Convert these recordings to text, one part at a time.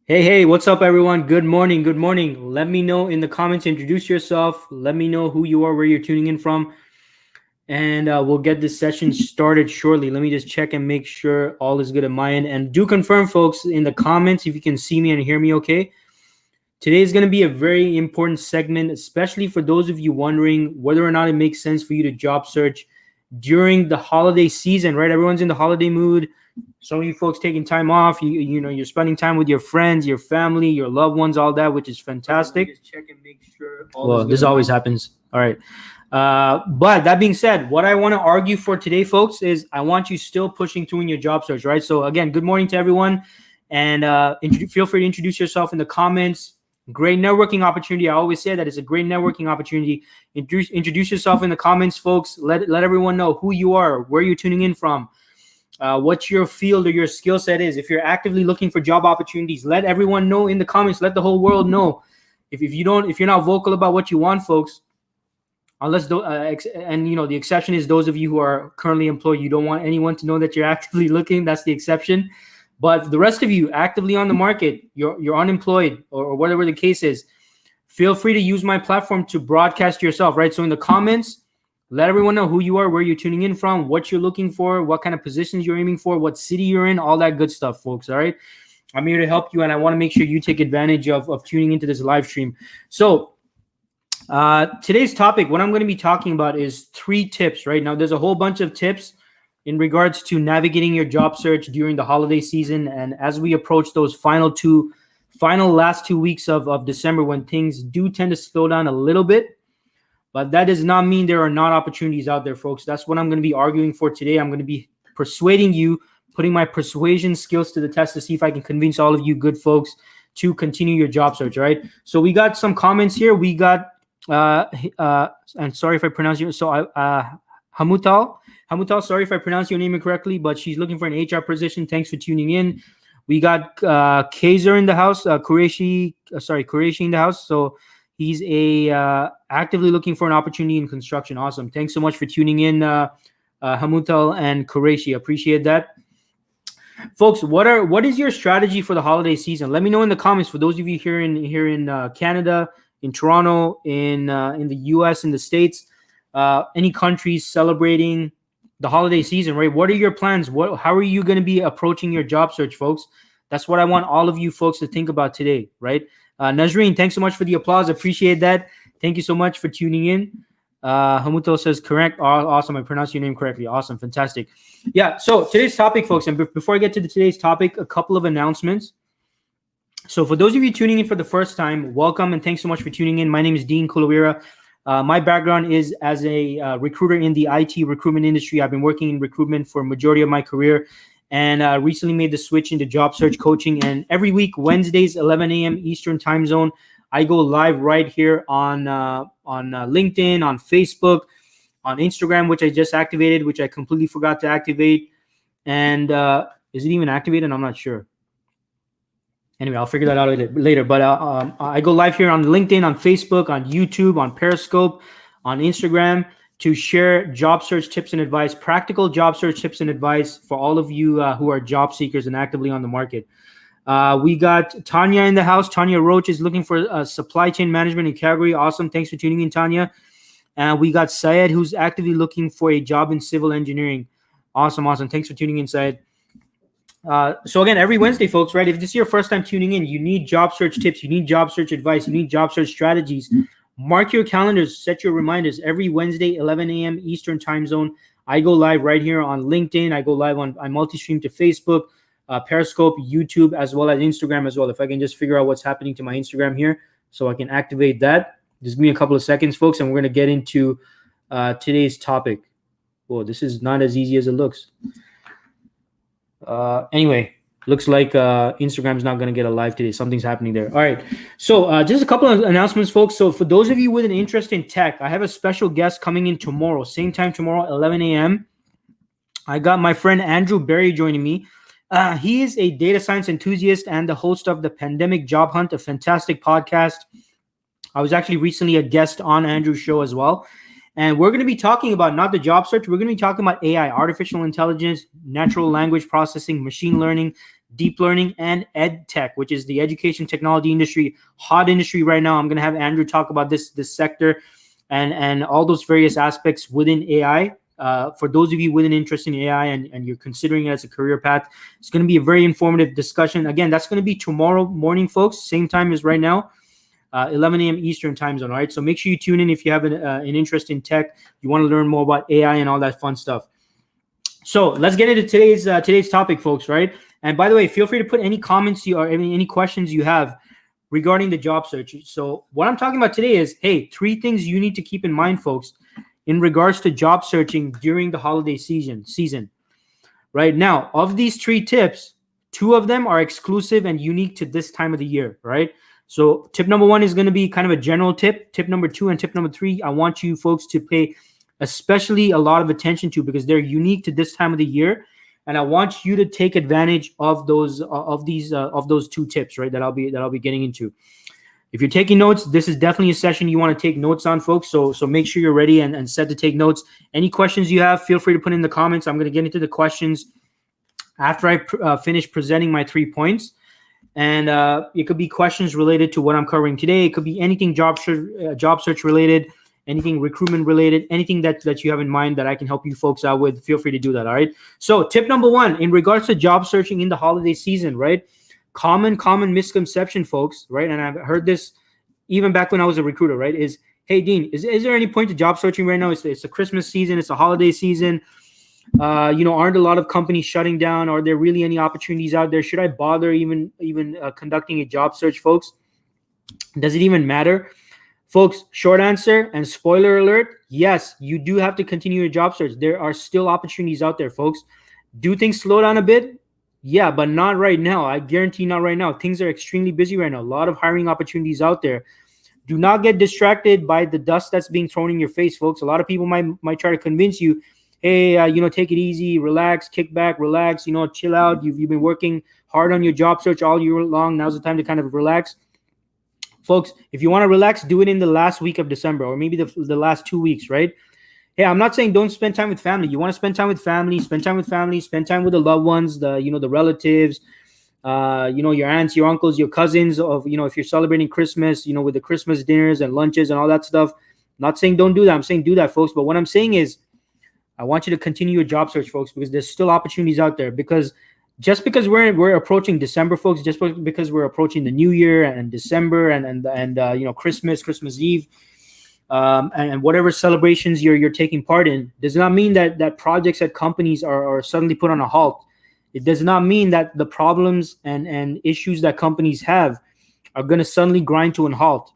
Hey, what's up, everyone? Good morning. Let me know in the comments, introduce yourself. Let me know who you are, where you're tuning in from, and we'll get this session started shortly. Let me just check and make sure all is good at my end. And do confirm, folks, in the comments if you can see me and hear me okay. Today is going to be a very important segment, especially for those of you wondering whether or not it makes sense for you to job search during the holiday season, right? Everyone's in the holiday mood. Some of you folks taking time off. You're spending time with your friends, your family, your loved ones, all that, which is fantastic. Just check and make sure. Well, this always happens. All right. But that being said, what I want to argue for today, folks, is I want you still pushing through in your job search, right? So again, good morning to everyone, and feel free to introduce yourself in the comments. Great networking opportunity. I always say that it's a great networking opportunity. Introduce yourself in the comments, folks. Let everyone know who you are, where you're tuning in from, what your field or your skill set is. If you're actively looking for job opportunities, let everyone know in the comments. Let the whole world know. If you're not vocal about what you want, folks, unless the exception is those of you who are currently employed. You don't want anyone to know that you're actively looking. That's the exception. But the rest of you actively on the market, you're unemployed or whatever the case is, feel free to use my platform to broadcast yourself, right? So in the comments, let everyone know who you are, where you're tuning in from, what you're looking for, what kind of positions you're aiming for, what city you're in, all that good stuff, folks, all right? I'm here to help you, and I want to make sure you take advantage of tuning into this live stream. So today's topic, what I'm going to be talking about is 3 tips, right? Now, there's a whole bunch of tips in regards to navigating your job search during the holiday season. And as we approach those final last 2 weeks of December, when things do tend to slow down a little bit, but that does not mean there are not opportunities out there, folks. That's what I'm going to be arguing for today. I'm going to be persuading you, putting my persuasion skills to the test to see if I can convince all of you good folks to continue your job search, right? So we got some comments here. We got, and sorry if I pronounce your, so Hamutal, sorry if I pronounce your name incorrectly, but she's looking for an HR position. Thanks for tuning in. We got Kaiser in the house, Qureshi in the house. So he's actively looking for an opportunity in construction. Awesome. Thanks so much for tuning in, Hamutal and Qureshi. Appreciate that. Folks, what is your strategy for the holiday season? Let me know in the comments. For those of you here in Canada, in Toronto, in the US, in the States, any countries celebrating the holiday season, right? What are your plans? How are you going to be approaching your job search, folks? That's what I want all of you folks to think about today, right? Nazreen, thanks so much for the applause. Appreciate that. Thank you so much for tuning in. Hamuto says correct. Awesome. I pronounced your name correctly. Awesome. Fantastic. Yeah. So today's topic, folks, and before I get to today's topic, a couple of announcements. So for those of you tuning in for the first time, welcome and thanks so much for tuning in. My name is Dean Kulawira. My background is as a recruiter in the IT recruitment industry. I've been working in recruitment for a majority of my career, and recently made the switch into job search coaching. And every week, Wednesdays, 11 a.m. Eastern time zone, I go live right here on LinkedIn, on Facebook, on Instagram, which I just activated, which I completely forgot to activate. And is it even activated? I'm not sure. Anyway, I'll figure that out later. But I go live here on LinkedIn, on Facebook, on YouTube, on Periscope, on Instagram to share job search tips and advice, practical job search tips and advice for all of you who are job seekers and actively on the market. We got Tanya in the house. Tanya Roach is looking for supply chain management in Calgary. Awesome. Thanks for tuning in, Tanya. And we got Syed, who's actively looking for a job in civil engineering. Awesome. Thanks for tuning in, Syed. So again, every Wednesday, folks, right? If this is your first time tuning in, you need job search tips, you need job search advice, you need job search strategies. Mark your calendars, set your reminders. Every Wednesday, 11 a.m. Eastern time zone, I go live right here on LinkedIn. I go live I multi-stream to Facebook, Periscope, YouTube, as well as Instagram as well. If I can just figure out what's happening to my Instagram here so I can activate that. Just give me a couple of seconds, folks, and we're going to get into today's topic. Whoa, this is not as easy as it looks. Anyway, looks like Instagram's not going to get a live today. Something's happening there. All right. So just a couple of announcements, folks. So for those of you with an interest in tech, I have a special guest coming in tomorrow, same time tomorrow, 11 a.m. I got my friend Andrew Berry joining me. He is a data science enthusiast and the host of the Pandemic Job Hunt, a fantastic podcast. I was actually recently a guest on Andrew's show as well. And we're going to be talking about not the job search. We're going to be talking about AI, artificial intelligence, natural language processing, machine learning, deep learning, and ed tech, which is the education technology industry, hot industry right now. I'm going to have Andrew talk about this sector and all those various aspects within AI. For those of you with an interest in AI and you're considering it as a career path, it's going to be a very informative discussion. Again, that's going to be tomorrow morning, folks, same time as right now, 11 a.m. Eastern time zone. All right, so make sure you tune in if you have an interest in tech, you want to learn more about AI and all that fun stuff. So let's get into today's topic, folks. Right, and by the way, feel free to put any comments or any questions you have regarding the job search. So what I'm talking about today is, hey, 3 things you need to keep in mind, folks, in regards to job searching during the holiday season. Right now, of these 3 tips, 2 of them are exclusive and unique to this time of the year, right? So tip number 1 is going to be kind of a general tip. Tip number 2 and tip number 3, I want you folks to pay especially a lot of attention to, because they're unique to this time of the year. And I want you to take advantage of those 2 tips, right? That I'll be getting into. If you're taking notes, this is definitely a session you want to take notes on, folks. So make sure you're ready and set to take notes. Any questions you have, feel free to put in the comments. I'm going to get into the questions after I finish presenting my 3 points. And it could be questions related to what I'm covering today. It could be anything job search related, anything recruitment related, anything that you have in mind that I can help you folks out with. Feel free to do that. All right. So tip number 1, in regards to job searching in the holiday season, right? Common misconception, folks, right? And I've heard this even back when I was a recruiter, right? Is, hey, Dean, is there any point to job searching right now? It's the Christmas season. It's a holiday season. Aren't a lot of companies shutting down? Are there really any opportunities out there? Should I bother even conducting a job search, folks? Does it even matter? Folks, short answer and spoiler alert, yes, you do have to continue your job search. There are still opportunities out there, folks. Do things slow down a bit? Yeah, but not right now. I guarantee not right now. Things are extremely busy right now. A lot of hiring opportunities out there. Do not get distracted by the dust that's being thrown in your face, folks. A lot of people might try to convince you, hey, take it easy, relax, kick back, relax, chill out. You've been working hard on your job search all year long. Now's the time to kind of relax. Folks, if you want to relax, do it in the last week of December, or maybe the last 2 weeks, right? Hey, I'm not saying don't spend time with family. You want to spend time with family, spend time with the loved ones, the relatives, your aunts, your uncles, your cousins, if you're celebrating Christmas, with the Christmas dinners and lunches and all that stuff. I'm not saying don't do that. I'm saying do that, folks. But what I'm saying is, I want you to continue your job search, folks, because there's still opportunities out there. Because just because we're approaching December, folks, just because we're approaching the New Year and December and Christmas Eve, and whatever celebrations you're taking part in, does not mean that projects at companies are suddenly put on a halt. It does not mean that the problems and issues that companies have are going to suddenly grind to a halt,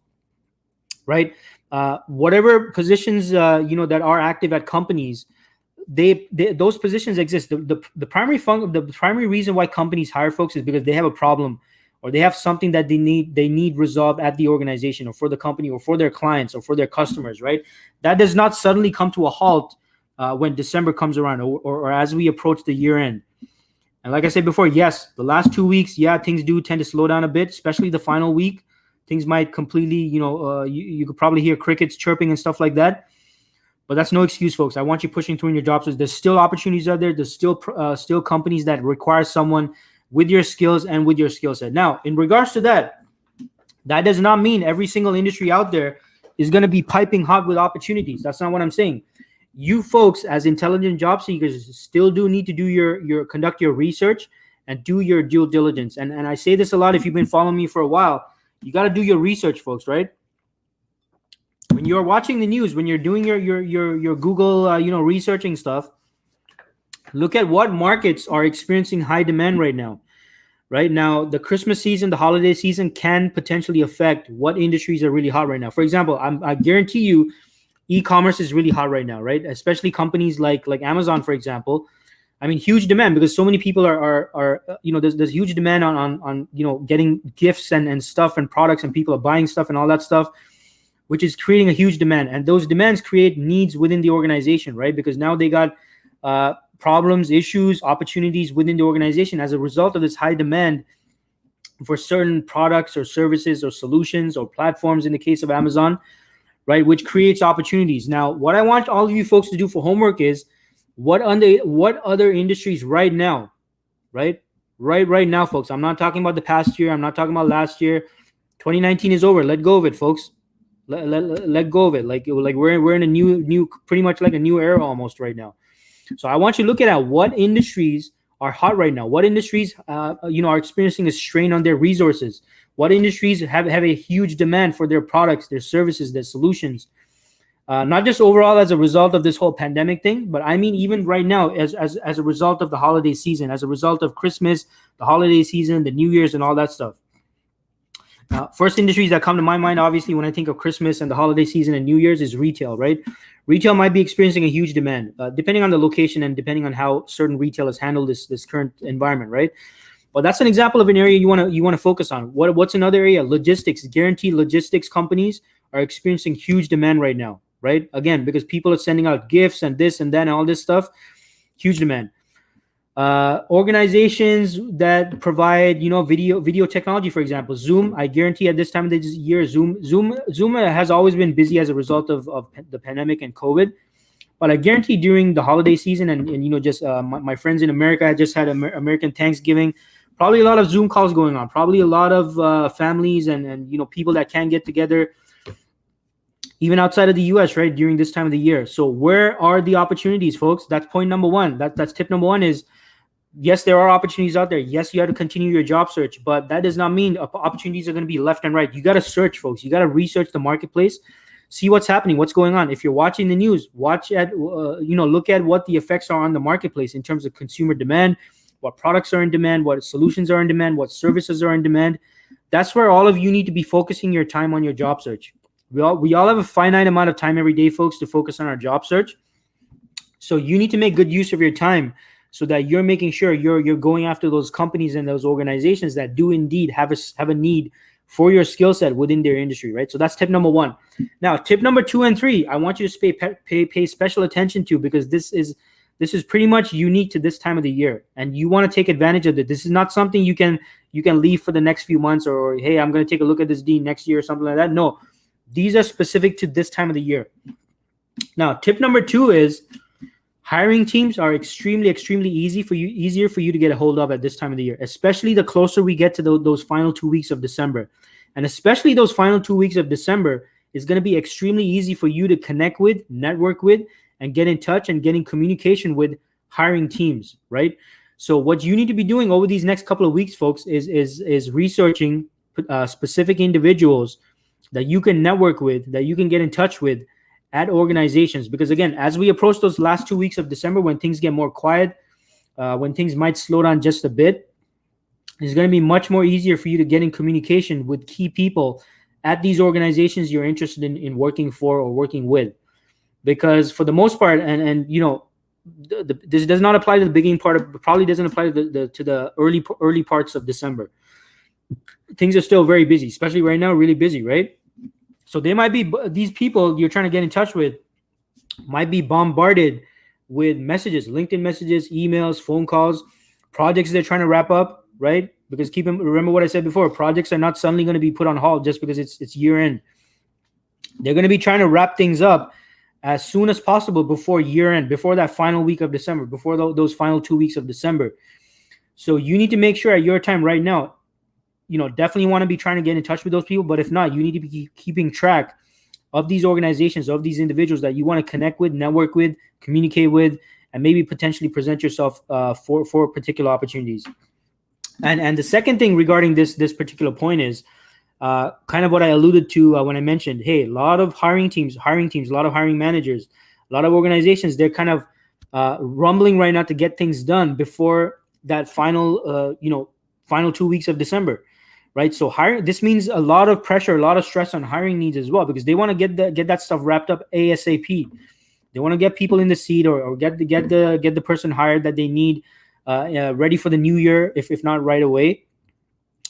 right? Whatever positions that are active at companies, those positions exist. The primary reason why companies hire folks is because they have a problem, or they have something that they need resolved at the organization, or for the company, or for their clients, or for their customers, right? That does not suddenly come to a halt when December comes around, or as we approach the year end. And like I said before, yes, the last 2 weeks, things do tend to slow down a bit, especially the final week. Things might completely, you could probably hear crickets chirping and stuff like that. But that's no excuse, folks. I want you pushing through in your job search. There's still opportunities out there. There's still companies that require someone with your skills and with your skill set. Now, in regards to that does not mean every single industry out there is going to be piping hot with opportunities. That's not what I'm saying. You folks, as intelligent job seekers, still do need to conduct your research and do your due diligence. And I say this a lot. If you've been following me for a while, you got to do your research, folks, right? When you're watching the news, when you're doing your Google, researching stuff, look at what markets are experiencing high demand right now. Right now, the Christmas season, the holiday season can potentially affect what industries are really hot right now. For example, I guarantee you, e-commerce is really hot right now, right? Especially companies like Amazon, for example. I mean, huge demand, because so many people are there's huge demand on getting gifts and stuff and products, and people are buying stuff and all that stuff, which is creating a huge demand. And those demands create needs within the organization, right? Because now they got problems, issues, opportunities within the organization as a result of this high demand for certain products or services or solutions or platforms in the case of Amazon, right? Which creates opportunities. Now, what I want all of you folks to do for homework is what other industries right now right now, folks. I'm not talking about the past year. I'm not talking about last year. 2019 is over. Let go of it, folks. Let go of it. Like we're in a new pretty much like a new era almost right now. So I want you to look at what industries are hot right now. What industries are experiencing a strain on their resources. What industries have a huge demand for their products, their services, their solutions. Not just overall as a result of this whole pandemic thing, but I mean even right now as a result of the holiday season, as a result of Christmas, the holiday season, the New Year's, and all that stuff. First industries that come to my mind, obviously, when I think of Christmas and the holiday season and New Year's, is retail, right? Retail might be experiencing a huge demand, depending on the location and depending on how certain retailers handle this current environment, right? But that's an example of an area you want to focus on. What's another area? Logistics. Guaranteed logistics companies are experiencing huge demand right now, right? Again, because people are sending out gifts and this and that and all this stuff, huge demand. Organizations that provide video technology, for example, Zoom. I guarantee at this time of the year, Zoom has always been busy as a result of the pandemic and COVID. But I guarantee during the holiday season and just my friends in America had just had American Thanksgiving, probably a lot of Zoom calls going on, probably a lot of families and people that can't get together even outside of the US, right, during this time of the year. So where are the opportunities, folks? That's point number one. That's tip number one is, yes, there are opportunities out there. Yes, you have to continue your job search, but that does not mean opportunities are going to be left and right. You got to search, folks. You got to research the marketplace, see what's happening, what's going on. If you're watching the news, look at what the effects are on the marketplace in terms of consumer demand, what products are in demand, what solutions are in demand, what services are in demand. That's where all of you need to be focusing your time on your job search. We all have a finite amount of time every day, folks, to focus on our job search. So you need to make good use of your time so that you're making sure you're going after those companies and those organizations that do indeed have a need for your skill set within their industry, right? So that's tip number one. Now, tip number 2 and 3, I want you to pay special attention to, because this is pretty much unique to this time of the year, and you want to take advantage of it. This is not something you can leave for the next few months, or hey, I'm going to take a look at this deal next year or something like that. No, these are specific to this time of the year. Now, tip number 2 is hiring teams are extremely easier for you to get a hold of at this time of the year, especially the closer we get to those final 2 weeks of December. And especially those final 2 weeks of December is going to be extremely easy for you to connect with, network with, and get in touch and get in communication with hiring teams, right? So what you need to be doing over these next couple of weeks, folks, is researching specific individuals that you can network with, that you can get in touch with at organizations. Because again, as we approach those last 2 weeks of December, when things get more quiet, when things might slow down just a bit, it's going to be much more easier for you to get in communication with key people at these organizations you're interested in working for or working with. Because for the most part, and this does not apply to the beginning part probably doesn't apply to the early parts of December. Things are still very busy, especially right now, really busy, right? So they might be, these people you're trying to get in touch with might be bombarded with messages, LinkedIn messages, emails, phone calls, projects they're trying to wrap up, right? Because remember what I said before, projects are not suddenly going to be put on hold just because it's year end. They're going to be trying to wrap things up as soon as possible before year end, before that final week of December, before those final 2 weeks of December. So you need to make sure at your time right now, definitely want to be trying to get in touch with those people. But if not, you need to be keeping track of these organizations, of these individuals that you want to connect with, network with, communicate with, and maybe potentially present yourself for particular opportunities. And the second thing regarding this particular point is kind of what I alluded to when I mentioned, hey, a lot of hiring teams, a lot of hiring managers, a lot of organizations, they're kind of rumbling right now to get things done before that final 2 weeks of December. Right. So this means a lot of pressure, a lot of stress on hiring needs as well, because they want to get that stuff wrapped up ASAP. They want to get people in the seat or get the person hired that they need ready for the new year, if not right away,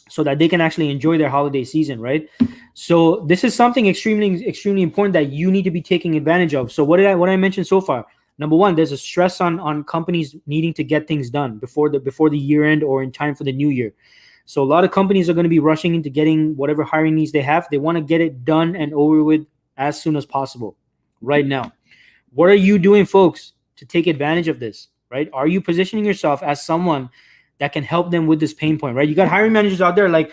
so that they can actually enjoy their holiday season. Right. So this is something extremely important that you need to be taking advantage of. So what I mentioned so far? Number one, there's a stress on companies needing to get things done before the year end or in time for the new year. So a lot of companies are going to be rushing into getting whatever hiring needs they have. They want to get it done and over with as soon as possible right now. What are you doing, folks, to take advantage of this, right? Are you positioning yourself as someone that can help them with this pain point, right? You got hiring managers out there like,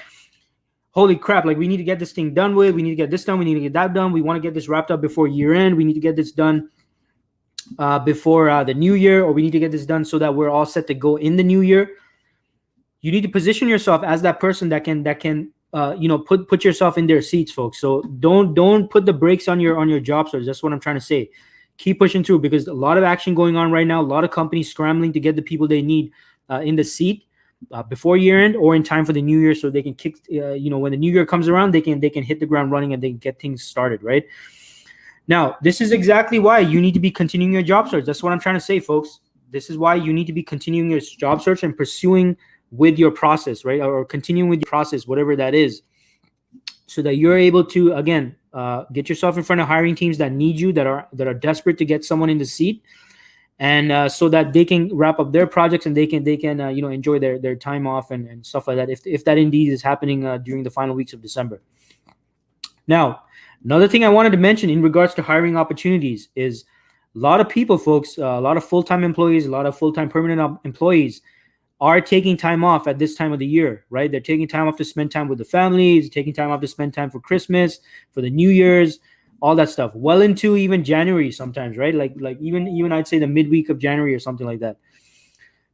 holy crap, like we need to get this thing done with, we need to get this done, we need to get that done, we want to get this wrapped up before year end, we need to get this done before the new year, or we need to get this done so that we're all set to go in the new year. You need to position yourself as that person that can put yourself in their seats, folks. So don't put the brakes on your job search. That's what I'm trying to say. Keep pushing through, because a lot of action going on right now. A lot of companies scrambling to get the people they need in the seat before year end or in time for the new year, so they can kick. When the new year comes around, they can hit the ground running and they can get things started, right? Now, this is exactly why you need to be continuing your job search. That's what I'm trying to say, folks. This is why you need to be continuing your job search and pursuing with your process, right? Or continuing with your process, whatever that is, so that you're able to, again, get yourself in front of hiring teams that need you, that are desperate to get someone in the seat, and so that they can wrap up their projects and they can enjoy their time off and stuff like that, if that indeed is happening during the final weeks of December. Now, another thing I wanted to mention in regards to hiring opportunities is a lot of people, folks, a lot of full-time employees, a lot of full-time permanent employees are taking time off at this time of the year, right? They're taking time off to spend time with the families, taking time off to spend time for Christmas, for the New Year's, all that stuff. Well into even January sometimes, right? Like even I'd say the midweek of January or something like that.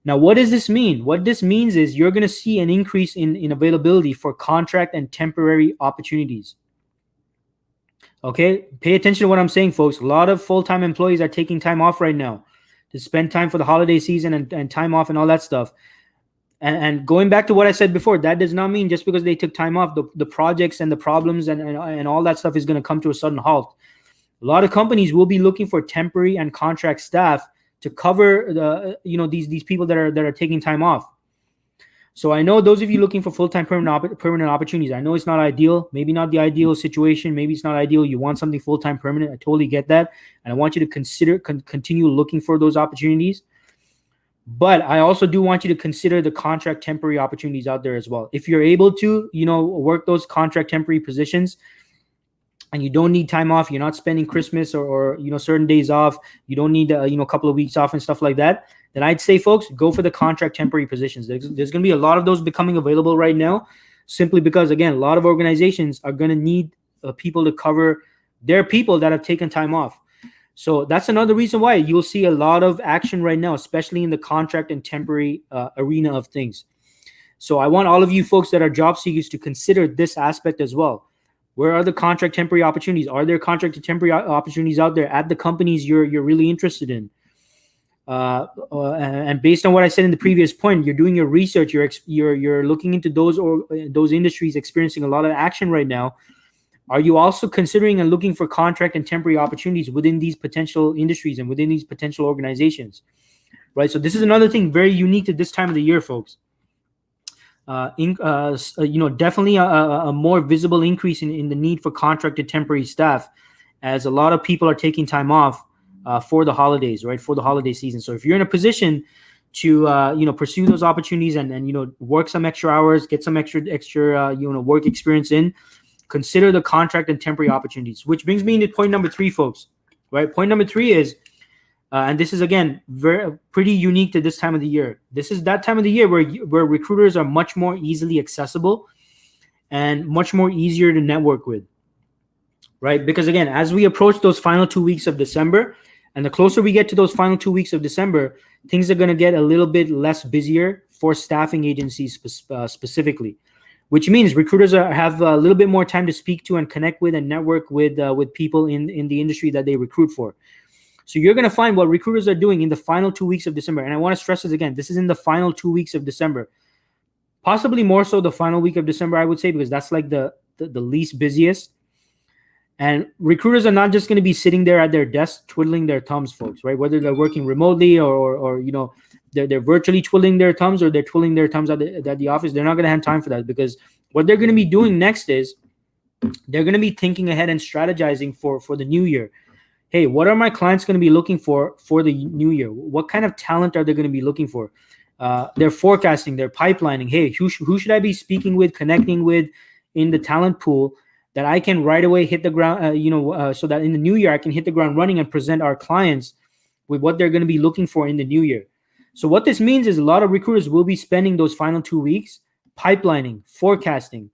Now, what does this mean? What this means is you're going to see an increase in availability for contract and temporary opportunities. Okay, pay attention to what I'm saying, folks. A lot of full-time employees are taking time off right now to spend time for the holiday season and time off and all that stuff. And going back to what I said before, that does not mean just because they took time off, the projects and the problems and all that stuff is going to come to a sudden halt. A lot of companies will be looking for temporary and contract staff to cover these people that are taking time off. So I know those of you looking for full-time permanent opportunities, I know it's not ideal, maybe not the ideal situation, maybe it's not ideal. You want something full-time permanent. I totally get that. And I want you to continue looking for those opportunities. But I also do want you to consider the contract temporary opportunities out there as well. If you're able to, work those contract temporary positions and you don't need time off, you're not spending Christmas or certain days off, you don't need a couple of weeks off and stuff like that, then I'd say, folks, go for the contract temporary positions. There's going to be a lot of those becoming available right now, simply because, again, a lot of organizations are going to need people to cover their people that have taken time off. So that's another reason why you'll see a lot of action right now, especially in the contract and temporary arena of things. So I want all of you folks that are job seekers to consider this aspect as well. Where are the contract temporary opportunities? Are there contract and temporary opportunities out there at the companies you're really interested in? And based on what I said in the previous point, you're doing your research. You're looking into those industries experiencing a lot of action right now. Are you also considering and looking for contract and temporary opportunities within these potential industries and within these potential organizations? Right. So this is another thing very unique to this time of the year, folks. Definitely a more visible increase in the need for contracted temporary staff, as a lot of people are taking time off for the holidays, right? For the holiday season. So if you're in a position to pursue those opportunities and work some extra hours, get some extra work experience in, consider the contract and temporary opportunities. Which brings me into point number 3, folks. Right? Point number 3 is, and this is again pretty unique to this time of the year. This is that time of the year where recruiters are much more easily accessible and much more easier to network with. Right? Because again, as we approach those final 2 weeks of December, and the closer we get to those final 2 weeks of December, things are going to get a little bit less busier for staffing agencies specifically, which means recruiters have a little bit more time to speak to and connect with and network with people in the industry that they recruit for. So you're going to find what recruiters are doing in the final 2 weeks of December. And I want to stress this again. This is in the final 2 weeks of December, possibly more so the final week of December, I would say, because that's like the least busiest. And recruiters are not just going to be sitting there at their desk twiddling their thumbs, folks, right? Whether they're working remotely or they're virtually twiddling their thumbs or they're twiddling their thumbs at the office, they're not going to have time for that, because what they're going to be doing next is they're going to be thinking ahead and strategizing for the new year. Hey, what are my clients going to be looking for the new year? What kind of talent are they going to be looking for? They're forecasting, they're pipelining. Hey, who should I be speaking with, connecting with in the talent pool that I can right away hit the ground, so that in the new year I can hit the ground running and present our clients with what they're going to be looking for in the new year. So what this means is a lot of recruiters will be spending those final 2 weeks pipelining, forecasting,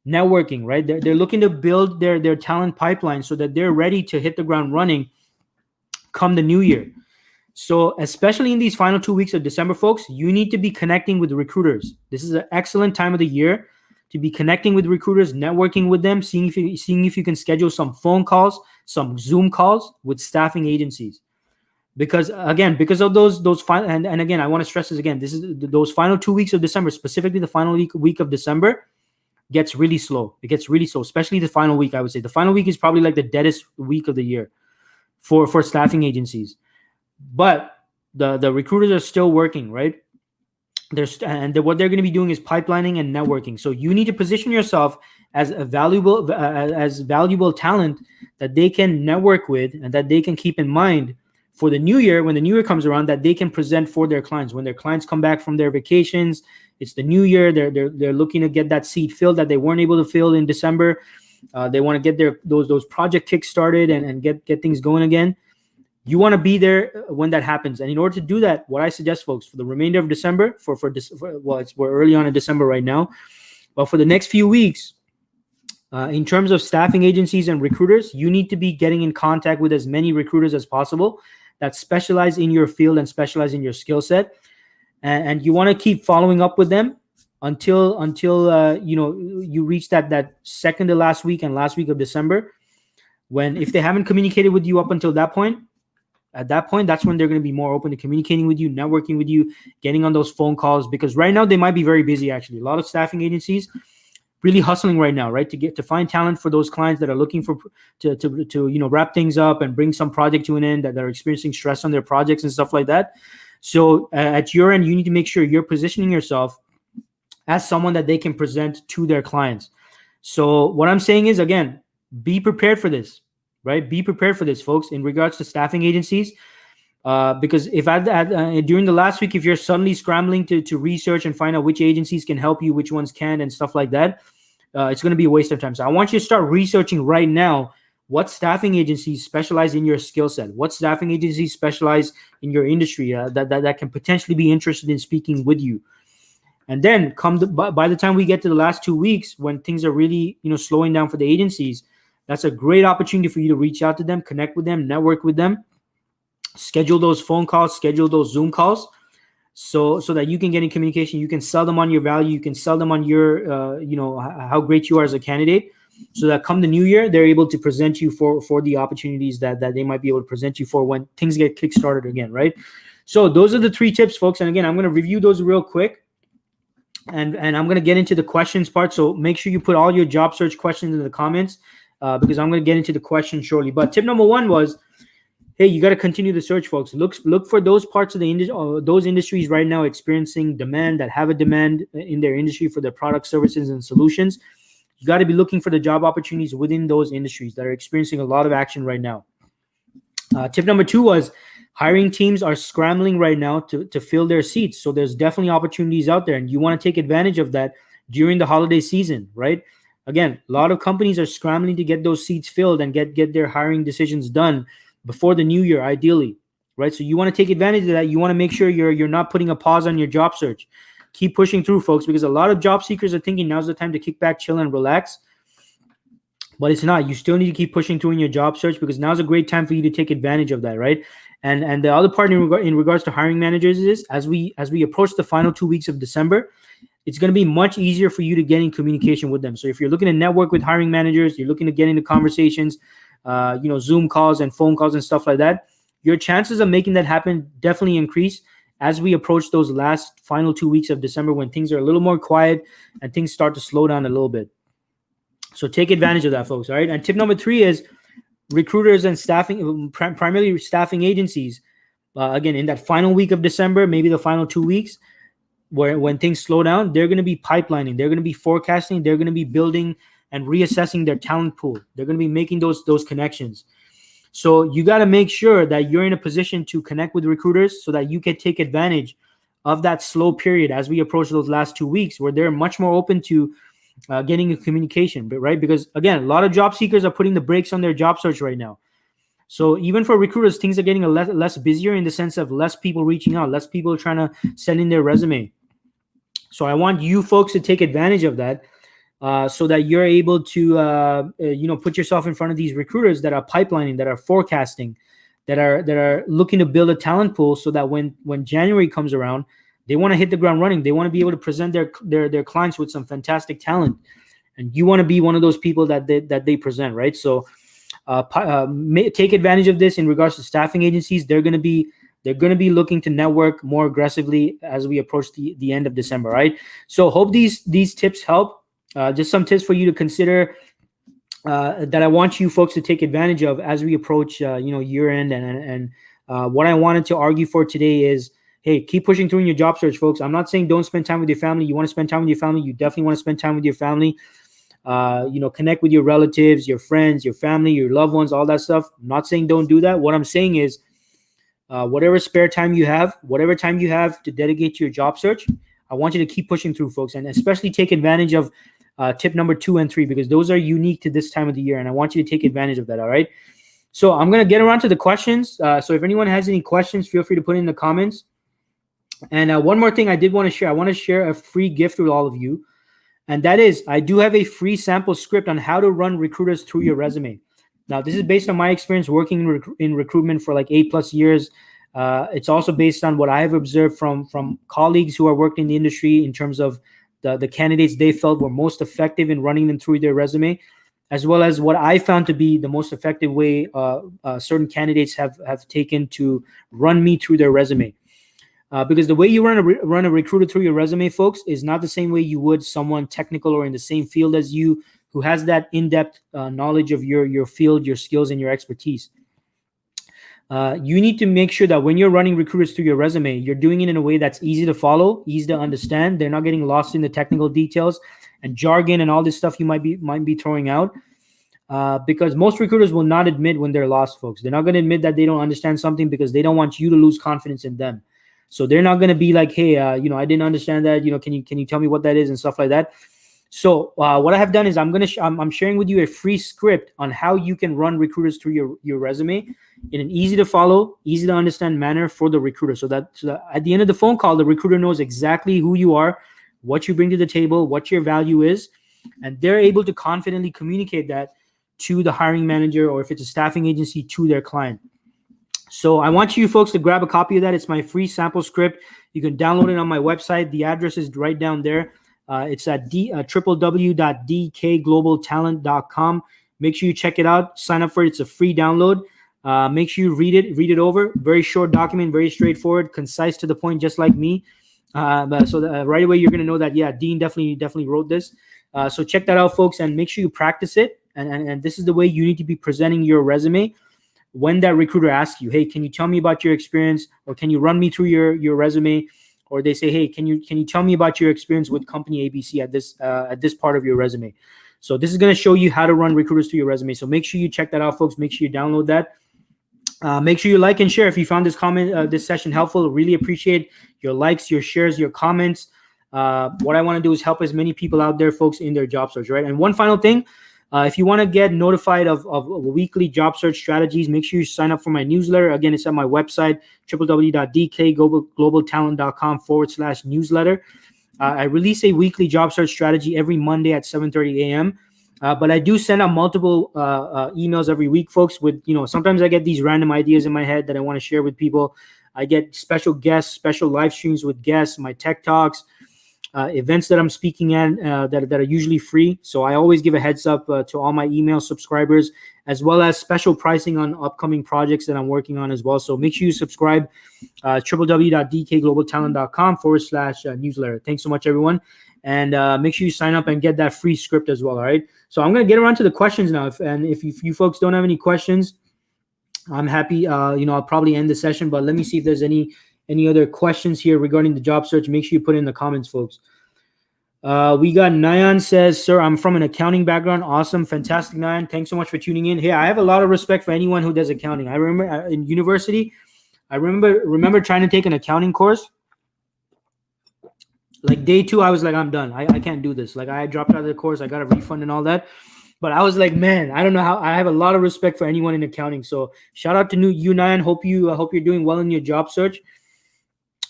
networking, right? They're looking to build their talent pipeline so that they're ready to hit the ground running come the new year. So especially in these final 2 weeks of December, folks, you need to be connecting with recruiters. This is an excellent time of the year to be connecting with recruiters, networking with them, seeing if you can schedule some phone calls, some Zoom calls with staffing agencies. Because of those final, and again, I want to stress this again. This is those final 2 weeks of December, specifically the final week of December, gets really slow. It gets really slow, especially the final week. I would say the final week is probably like the deadest week of the year for staffing agencies. But the recruiters are still working, right? What they're going to be doing is pipelining and networking. So you need to position yourself as a valuable talent that they can network with and that they can keep in mind for the new year. When the new year comes around, that they can present for their clients. When their clients come back from their vacations, it's the new year. They're looking to get that seat filled that they weren't able to fill in December. They want to get those project kicks started and get things going again. You want to be there when that happens. And in order to do that, what I suggest, folks, for the remainder of December, we're early on in December right now, but for the next few weeks, in terms of staffing agencies and recruiters, you need to be getting in contact with as many recruiters as possible that specialize in your field and specialize in your skill set. And you want to keep following up with them until you reach that second to last week and last week of December, when if they haven't communicated with you up until that point, at that point, that's when they're going to be more open to communicating with you, networking with you, getting on those phone calls, because right now they might be very busy. Actually, a lot of staffing agencies really hustling right now, right, to find talent for those clients that are looking for to wrap things up and bring some project to an end, that are experiencing stress on their projects and stuff like that. So at your end, you need to make sure you're positioning yourself as someone that they can present to their clients. So what I'm saying is, again, be prepared for this. Right? Be prepared for this, folks, in regards to staffing agencies. Because if during the last week, if you're suddenly scrambling to research and find out which agencies can help you, which ones can, and stuff like that, it's going to be a waste of time. So I want you to start researching right now what staffing agencies specialize in your skill set, what staffing agencies specialize in your industry that can potentially be interested in speaking with you. And then by the time we get to the last 2 weeks, when things are really slowing down for the agencies, that's a great opportunity for you to reach out to them, connect with them, network with them, schedule those phone calls, schedule those Zoom calls, so that you can get in communication. You can sell them on your value. You can sell them on your, how great you are as a candidate, so that come the new year, they're able to present you for the opportunities that they might be able to present you for when things get kickstarted again, right? So those are the 3 tips, folks. And again, I'm going to review those real quick. And I'm going to get into the questions part. So make sure you put all your job search questions in the comments. Because I'm going to get into the question shortly. But tip number 1 was, hey, you got to continue the search, folks. Look for those parts of those industries right now experiencing demand, that have a demand in their industry for their products, services, and solutions. You got to be looking for the job opportunities within those industries that are experiencing a lot of action right now. Tip number 2 was, hiring teams are scrambling right now to fill their seats. So there's definitely opportunities out there, and you want to take advantage of that during the holiday season, right? Again, a lot of companies are scrambling to get those seats filled and get their hiring decisions done before the new year, ideally, right? So you want to take advantage of that. You want to make sure you're not putting a pause on your job search. Keep pushing through, folks, because a lot of job seekers are thinking now's the time to kick back, chill, and relax. But it's not. You still need to keep pushing through in your job search, because now's a great time for you to take advantage of that, right? And the other part in regards to hiring managers is, as we approach the final 2 weeks of December, it's going to be much easier for you to get in communication with them. So if you're looking to network with hiring managers, you're looking to get into conversations, Zoom calls and phone calls and stuff like that, your chances of making that happen definitely increase as we approach those last final 2 weeks of December, when things are a little more quiet and things start to slow down a little bit. So take advantage of that, folks. All right. And tip number 3 is, recruiters and staffing, primarily staffing agencies, again, in that final week of December, maybe the final 2 weeks, when things slow down, they're going to be pipelining, they're going to be forecasting, they're going to be building and reassessing their talent pool. They're going to be making those connections. So you got to make sure that you're in a position to connect with recruiters so that you can take advantage of that slow period as we approach those last 2 weeks, where they're much more open to getting a communication, right? Because again, a lot of job seekers are putting the brakes on their job search right now. So even for recruiters, things are getting less busier in the sense of less people reaching out, less people trying to send in their resume. So I want you folks to take advantage of that, so that you're able to put yourself in front of these recruiters that are pipelining, that are forecasting, that are looking to build a talent pool, so that when January comes around, they want to hit the ground running. They want to be able to present their clients with some fantastic talent, and you want to be one of those people that they present, right? So take advantage of this in regards to staffing agencies. They're going to be looking to network more aggressively as we approach the end of December, right? So hope these tips help. Just some tips for you to consider, that I want you folks to take advantage of as we approach year end. And what I wanted to argue for today is, hey, keep pushing through in your job search, folks. I'm not saying don't spend time with your family. You want to spend time with your family, you definitely want to spend time with your family. Connect with your relatives, your friends, your family, your loved ones, all that stuff. I'm not saying don't do that. What I'm saying is, whatever spare time you have, whatever time you have to dedicate to your job search, I want you to keep pushing through, folks, and especially take advantage of tip number 2 and 3, because those are unique to this time of the year, and I want you to take advantage of that. All right. So I'm going to get around to the questions. So if anyone has any questions, feel free to put in the comments. And one more thing I did want to share. I want to share a free gift with all of you. And that is, I do have a free sample script on how to run recruiters through your resume. Now, this is based on my experience working in recruitment for like 8+ years. It's also based on what I have observed from colleagues who are working in the industry in terms of the candidates they felt were most effective in running them through their resume, as well as what I found to be the most effective way certain candidates have taken to run me through their resume. Because the way you run a recruiter through your resume, folks, is not the same way you would someone technical or in the same field as you, who has that in-depth knowledge of your field, your skills, and your expertise. You need to make sure that when you're running recruiters through your resume, you're doing it in a way that's easy to follow, easy to understand. They're not getting lost in the technical details and jargon and all this stuff you might be throwing out. Because most recruiters will not admit when they're lost, folks. They're not going to admit that they don't understand something, because they don't want you to lose confidence in them. So they're not going to be like, hey, I didn't understand that. Can you tell me what that is and stuff like that. So what I have done is I'm sharing with you a free script on how you can run recruiters through your resume in an easy to follow, easy to understand manner for the recruiter. So that at the end of the phone call, the recruiter knows exactly who you are, what you bring to the table, what your value is, and they're able to confidently communicate that to the hiring manager, or if it's a staffing agency, to their client. So I want you folks to grab a copy of that. It's my free sample script. You can download it on my website. The address is right down there. It's at www.dkglobaltalent.com. Make sure you check it out. Sign up for it. It's a free download. Make sure you read it over. Very short document, very straightforward, concise, to the point, just like me. So right away you're going to know that, yeah, Dean definitely wrote this. So check that out, folks, and make sure you practice it. And this is the way you need to be presenting your resume. When that recruiter asks you, hey, can you tell me about your experience, or can you run me through your resume, or they say, hey, can you tell me about your experience with company ABC at this part of your resume. So this is going to show you how to run recruiters through your resume. So make sure you check that out, folks. Make sure you download that. Make sure you like and share if you found this session helpful. Really appreciate your likes, your shares, your comments. What I want to do is help as many people out there, folks, in their job search, right? And one final thing. If you want to get notified of weekly job search strategies, make sure you sign up for my newsletter. Again, it's at my website, www.dkglobaltalent.com/newsletter. I release a weekly job search strategy every Monday at 7:30 a.m. But I do send out multiple emails every week, folks, with, sometimes I get these random ideas in my head that I want to share with people. I get special guests, special live streams with guests, my tech talks, events that I'm speaking at that are usually free. So I always give a heads up to all my email subscribers, as well as special pricing on upcoming projects that I'm working on as well. So make sure you subscribe, www.dkglobaltalent.com/newsletter. Thanks so much, everyone. And make sure you sign up and get that free script as well. All right. So I'm going to get around to the questions now. If you folks don't have any questions, I'm happy. I'll probably end the session, but let me see if there's any other questions here regarding the job search. Make sure you put it in the comments, folks. We got Nayan says, sir, I'm from an accounting background. Awesome. Fantastic, Nayan. Thanks so much for tuning in. Hey, I have a lot of respect for anyone who does accounting. I remember in university, I remember trying to take an accounting course. Like day 2, I was like, I'm done. I can't do this. Like I dropped out of the course. I got a refund and all that. But I was like, man, I don't know how. I have a lot of respect for anyone in accounting. So shout out to you, Nyan. Hope you're doing well in your job search.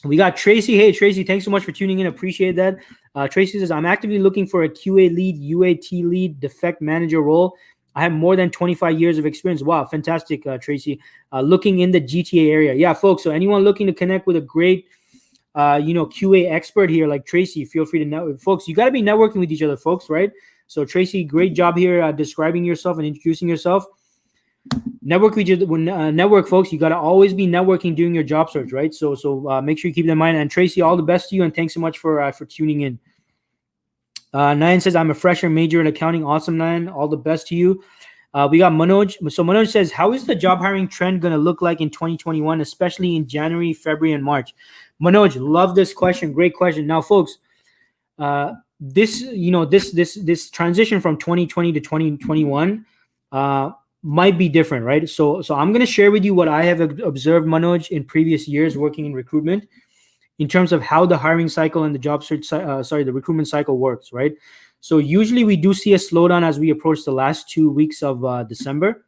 We got Tracy. Hey, Tracy, thanks so much for tuning in. Appreciate that. Tracy says, I'm actively looking for a QA lead, UAT lead, defect manager role. I have more than 25 years of experience. Wow, fantastic, Tracy. Looking in the GTA area. Yeah, folks. So anyone looking to connect with a great, QA expert here like Tracy, feel free to network. Folks, you got to be networking with each other, folks, right? So Tracy, great job here describing yourself and introducing yourself. Network with you, network, folks. You got to always be networking during your job search, right? So make sure you keep that in mind. And Tracy, all the best to you, and thanks so much for tuning in. Nayan says, I'm a fresher major in accounting. Awesome, Nayan. All the best to you. We got Manoj. So Manoj says, how is the job hiring trend going to look like in 2021, especially in January, February, and March? Manoj, love this question. Great question. Now, folks, this transition from 2020 to 2021 might be different, right? So I'm going to share with you what I have observed, Manoj, in previous years working in recruitment, in terms of how the hiring cycle and the job search, the recruitment cycle works, right? So usually we do see a slowdown as we approach the last 2 weeks of December.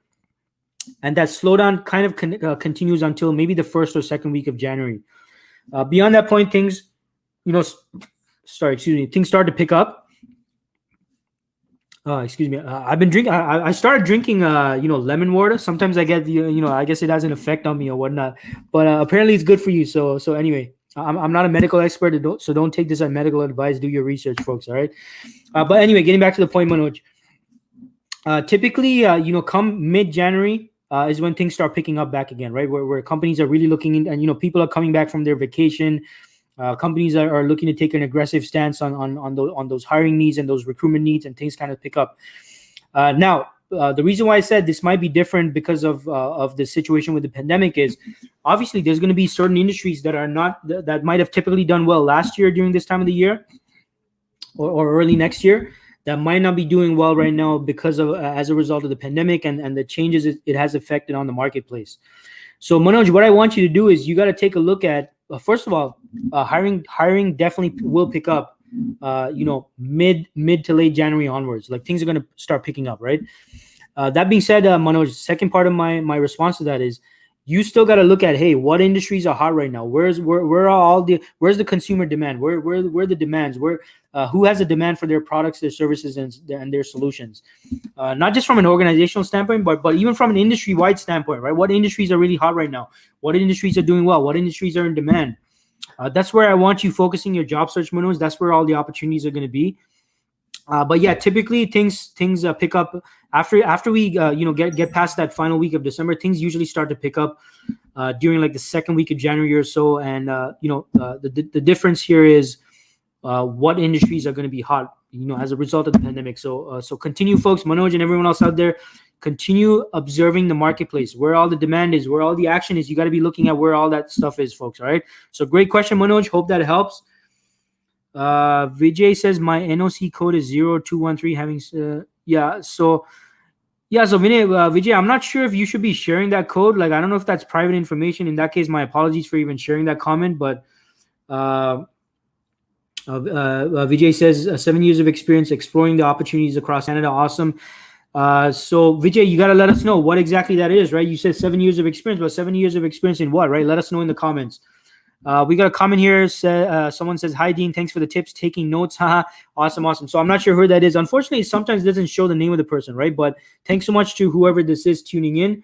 And that slowdown kind of continues until maybe the first or second week of January. Beyond that point, things start to pick up. Excuse me. I've been drinking. I started drinking, lemon water. Sometimes I get, I guess it has an effect on me or whatnot. But apparently it's good for you. So anyway, I'm not a medical expert, so don't take this as medical advice. Do your research, folks. All right. But anyway, getting back to the point, Manoj. Typically, come mid-January is when things start picking up back again, right? Where companies are really looking in, and people are coming back from their vacation. Companies are looking to take an aggressive stance on those hiring needs and those recruitment needs, and things kind of pick up. Now, the reason why I said this might be different because of the situation with the pandemic is obviously there's going to be certain industries that might have typically done well last year during this time of the year or early next year that might not be doing well right now because of as a result of the pandemic and the changes it has affected on the marketplace. So Manoj, what I want you to do is you got to take a look at first of all, hiring definitely will pick up. Mid to late January onwards, like things are going to start picking up, right? That being said, Manoj, second part of my response to that is you still got to look at, hey, what industries are hot right now? Where's the consumer demand? Where the demands? Who has a demand for their products, their services, and their solutions? Not just from an organizational standpoint, but even from an industry-wide standpoint, right? What industries are really hot right now? What industries are doing well? What industries are in demand? That's where I want you focusing your job search, Manoj. That's where all the opportunities are going to be. But yeah, typically things pick up after we get past that final week of December. Things usually start to pick up during like the second week of January or so. And the difference here is what industries are going to be hot, as a result of the pandemic. So continue, folks, Manoj and everyone else out there, continue observing the marketplace, where all the demand is, where all the action is. You got to be looking at where all that stuff is, folks. All right. So great question, Manoj. Hope that helps. Vijay says my NOC code is 0213 So Vijay, I'm not sure if you should be sharing that code. Like, I don't know if that's private information. In that case, my apologies for even sharing that comment. But Vijay says 7 years of experience exploring the opportunities across Canada. Awesome. So Vijay, you got to let us know what exactly that is, right? You said 7 years of experience, but 7 years of experience in what, right? Let us know in the comments. We got a comment here. Someone says, hi, Dean. Thanks for the tips. Taking notes. Awesome. So I'm not sure who that is. Unfortunately, sometimes it doesn't show the name of the person, right? But thanks so much to whoever this is tuning in.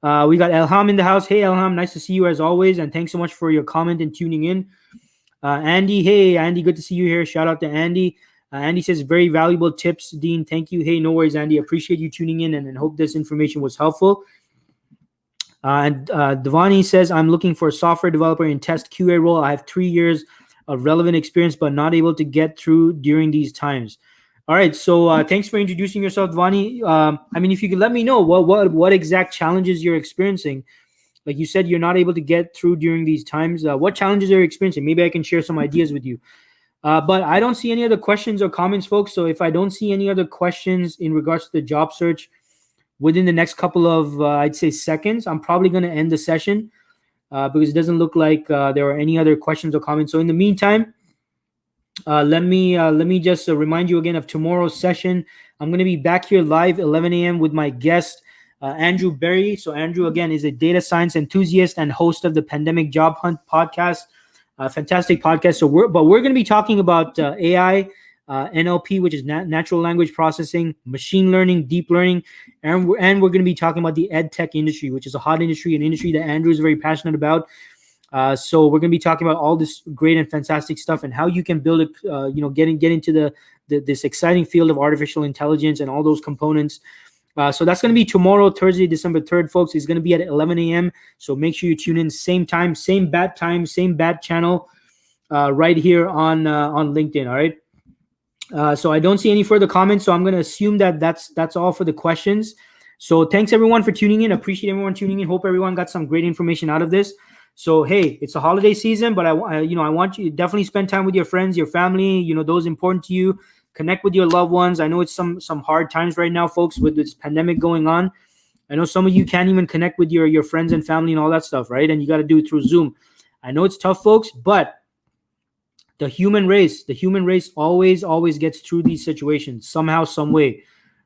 We got Elham in the house. Hey, Elham. Nice to see you as always. And thanks so much for your comment and tuning in. Andy. Hey, Andy. Good to see you here. Shout out to Andy. Andy says, very valuable tips, Dean. Thank you. Hey, no worries, Andy. Appreciate you tuning in and hope this information was helpful. And Devani says, I'm looking for a software developer in test QA role. I have 3 years of relevant experience, but not able to get through during these times. All right. So thanks for introducing yourself, Devani. If you could let me know what exact challenges you're experiencing. Like you said, you're not able to get through during these times. What challenges are you experiencing? Maybe I can share some ideas with you. But I don't see any other questions or comments, folks. So if I don't see any other questions in regards to the job search within the next couple of, I'd say, seconds, I'm probably going to end the session because it doesn't look like there are any other questions or comments. So in the meantime, Let me just remind you again of tomorrow's session. I'm going to be back here live 11 a.m. with my guest Andrew Berry. So Andrew again is a data science enthusiast and host of the Pandemic Job Hunt podcast. Fantastic podcast. So we're going to be talking about AI, NLP, which is natural language processing, machine learning, deep learning, and we're going to be talking about the ed tech industry, which is a hot industry, an industry that Andrew is very passionate about. So we're going to be talking about all this great and fantastic stuff and how you can build get into this exciting field of artificial intelligence and all those components. So that's going to be tomorrow, Thursday, December 3rd, folks. It's going to be at 11 a.m. So make sure you tune in, same time, same bat channel, right here on LinkedIn. All right. So I don't see any further comments. So I'm going to assume that that's all for the questions. So thanks everyone for tuning in. Appreciate everyone tuning in. Hope everyone got some great information out of this. So, hey, it's a holiday season, but I want you to definitely spend time with your friends, your family, those important to you. Connect with your loved ones. I know it's some hard times right now, folks, with this pandemic going on. I know some of you can't even connect with your friends and family and all that stuff, right? And you got to do it through Zoom. I know it's tough, folks, but the human race always gets through these situations somehow, some way,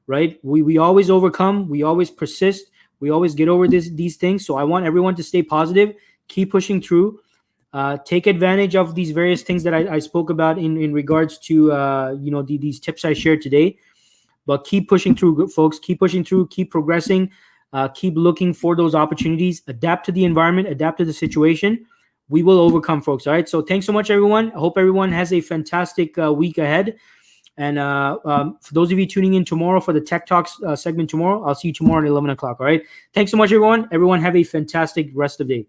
right? We always overcome. We always persist. We always get over these things. So I want everyone to stay positive. Keep pushing through. Take advantage of these various things that I spoke about in regards to these tips I shared today. But keep pushing through, folks. Keep pushing through. Keep progressing. Keep looking for those opportunities. Adapt to the environment. Adapt to the situation. We will overcome, folks. All right. So thanks so much, everyone. I hope everyone has a fantastic week ahead. And for those of you tuning in tomorrow for the Tech Talks segment tomorrow, I'll see you tomorrow at 11 o'clock. All right. Thanks so much, everyone. Everyone have a fantastic rest of the day.